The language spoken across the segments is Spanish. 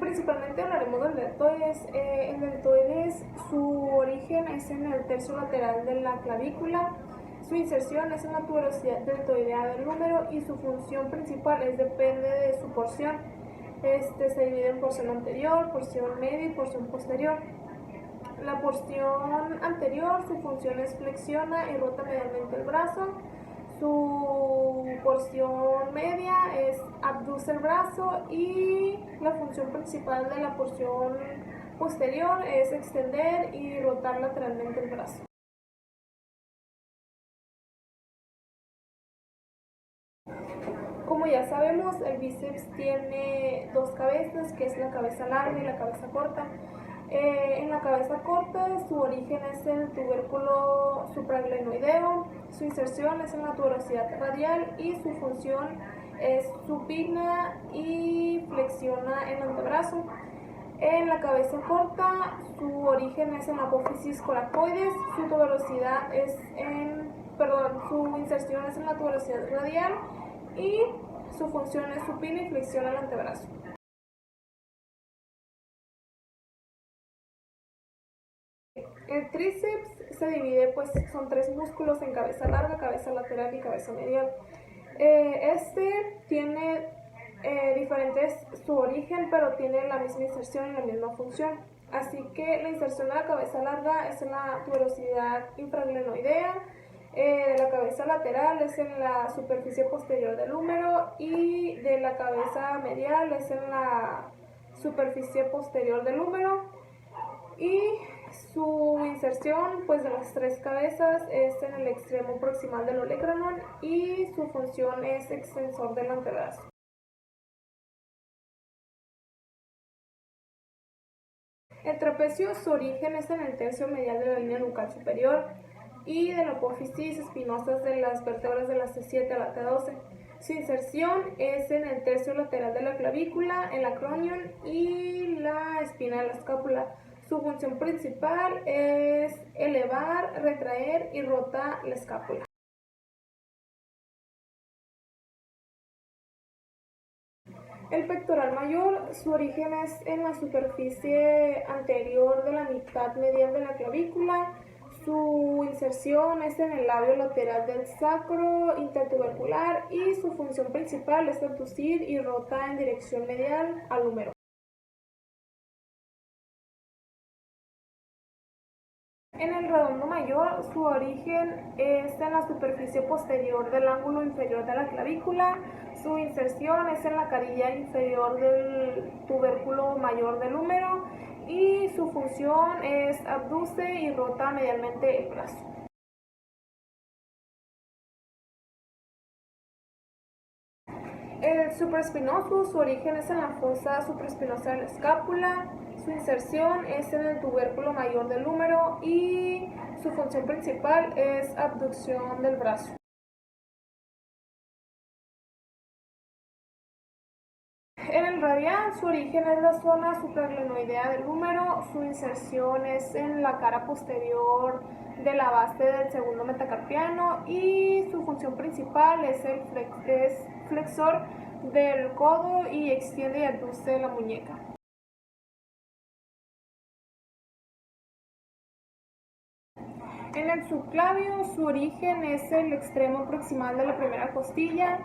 Principalmente hablaremos del deltoides. El deltoides, su origen es en el tercio lateral de la clavícula, su inserción es en la tuberosidad deltoidea del húmero y su función principal depende de su porción. Se divide en porción anterior, porción media y porción posterior. La porción anterior, su función es flexiona y rota medialmente el brazo. Su porción media es abduce el brazo y la función principal de la porción posterior es extender y rotar lateralmente el brazo. Como ya sabemos, el bíceps tiene dos cabezas, que es la cabeza larga y la cabeza corta. En la cabeza corta, su origen es en el tubérculo supraglenoideo, su inserción es en la tuberosidad radial y su función es supina y flexiona el antebrazo. En la cabeza corta, su origen es en la apófisis coracoides, su inserción es en la tuberosidad radial y su función es supina y flexiona el antebrazo. El tríceps se divide, son tres músculos en cabeza larga, cabeza lateral y cabeza medial. Tiene diferentes su origen, pero tiene la misma inserción y la misma función. Así que la inserción de la cabeza larga es en la tuberosidad infraglenoidea, de la cabeza lateral es en la superficie posterior del húmero y de la cabeza medial es en la superficie posterior del húmero. Y su inserción, de las tres cabezas, es en el extremo proximal del olecranon y su función es extensor del antebrazo. El trapecio, su origen es en el tercio medial de la línea nucal superior y de la apófisis espinosas de las vértebras de la C7 a la T12. Su inserción es en el tercio lateral de la clavícula, en la cronion y la espina de la escápula. Su función principal es elevar, retraer y rotar la escápula. El pectoral mayor, su origen es en la superficie anterior de la mitad medial de la clavícula. Su inserción es en el labio lateral del sacro intertubercular y su función principal es abducir y rotar en dirección medial al húmero. En el redondo mayor, su origen es en la superficie posterior del ángulo inferior de la clavícula. Su inserción es en la carilla inferior del tubérculo mayor del húmero y su función es abduce y rota medialmente el brazo. El supraespinoso, su origen es en la fosa supraespinosa de la escápula, su inserción es en el tubérculo mayor del húmero y su función principal es abducción del brazo. En el radial, su origen es la zona supraglenoidea del húmero, su inserción es en la cara posterior de la base del segundo metacarpiano y su función principal es flexor del codo y extiende y abduce la muñeca. En el subclavio, su origen es el extremo proximal de la primera costilla,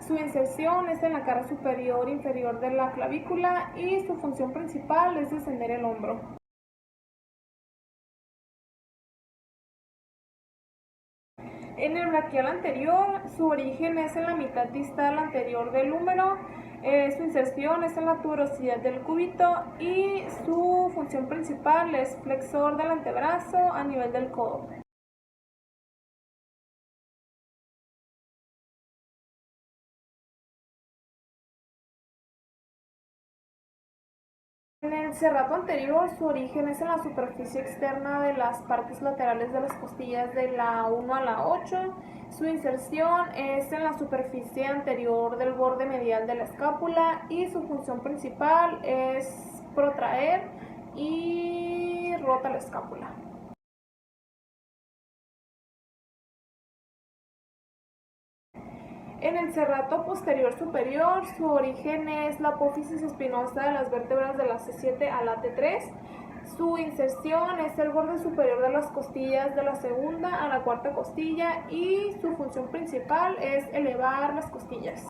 su inserción es en la cara superior inferior de la clavícula y su función principal es descender el hombro. En el braquial anterior, su origen es en la mitad distal anterior del húmero, su inserción es en la tuberosidad del cúbito y su función principal es flexor del antebrazo a nivel del codo. En el cerrato anterior, su origen es en la superficie externa de las partes laterales de las costillas de la 1 a la 8. Su inserción es en la superficie anterior del borde medial de la escápula y su función principal es protraer y rota la escápula. En el serrato posterior superior, su origen es la apófisis espinosa de las vértebras de la C7 a la T3. Su inserción es el borde superior de las costillas de la segunda a la cuarta costilla y su función principal es elevar las costillas.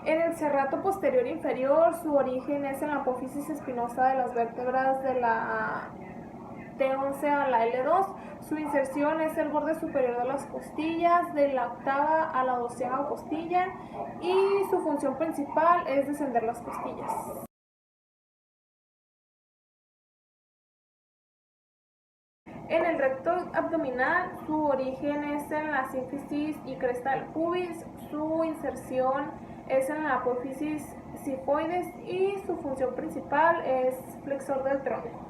En el serrato posterior inferior, su origen es en la apófisis espinosa de las vértebras de la T11 a la L2. Su inserción es el borde superior de las costillas de la octava a la 12ª costilla y su función principal es descender las costillas. En el recto abdominal, su origen es en la sínfisis y cresta del pubis, su inserción es en la apófisis sifoides y su función principal es flexor del tronco.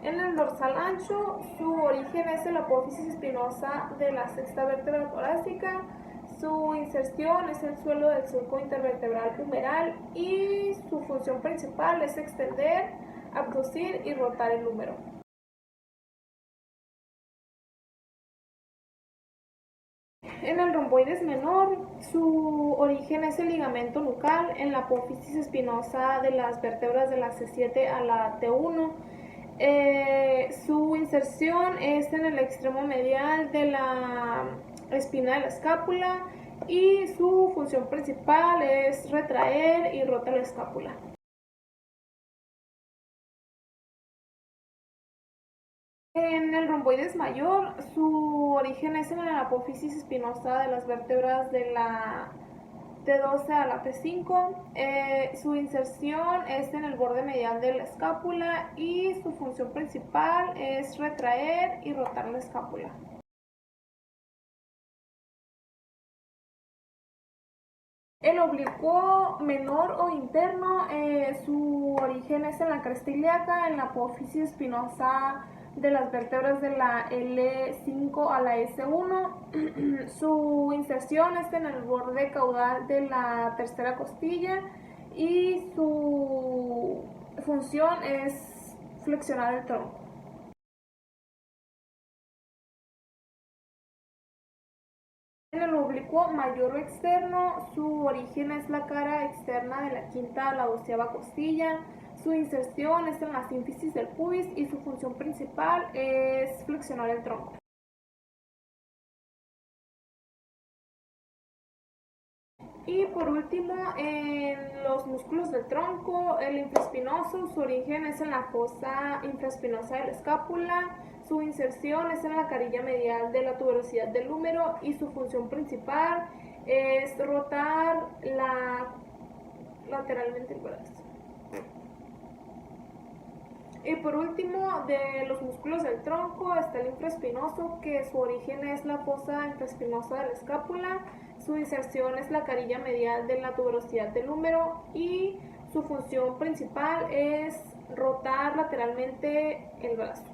En el dorsal ancho, su origen es en la apófisis espinosa de la sexta vértebra torácica. Su inserción es el suelo del surco intervertebral humeral y su función principal es extender, abducir y rotar el húmero. En el romboides menor, su origen es el ligamento nucal en la apófisis espinosa de las vértebras de la C7 a la T1. Su inserción es en el extremo medial de la espina de la escápula y su función principal es retraer y rotar la escápula. En el romboides mayor, su origen es en la apófisis espinosa de las vértebras de la T12 a la T5. Su inserción es en el borde medial de la escápula y su función principal es retraer y rotar la escápula. El oblicuo menor o interno, su origen es en la cresta ilíaca, en la apófisis espinosa de las vértebras de la L5 a la S1. Su inserción es en el borde caudal de la tercera costilla y su función es flexionar el tronco. En el oblicuo mayor o externo, su origen es la cara externa de la quinta a la 12ª costilla. Su inserción es en la sínfisis del pubis y su función principal es flexionar el tronco. Y por último, en los músculos del tronco, el infraespinoso, su origen es en la fosa infraespinosa de la escápula. Su inserción es en la carilla medial de la tuberosidad del húmero y su función principal es rotar lateralmente el brazo. Y por último, de los músculos del tronco está el infraespinoso, que su origen es la fosa infraespinosa de la escápula. Su inserción es la carilla medial de la tuberosidad del húmero y su función principal es rotar lateralmente el brazo.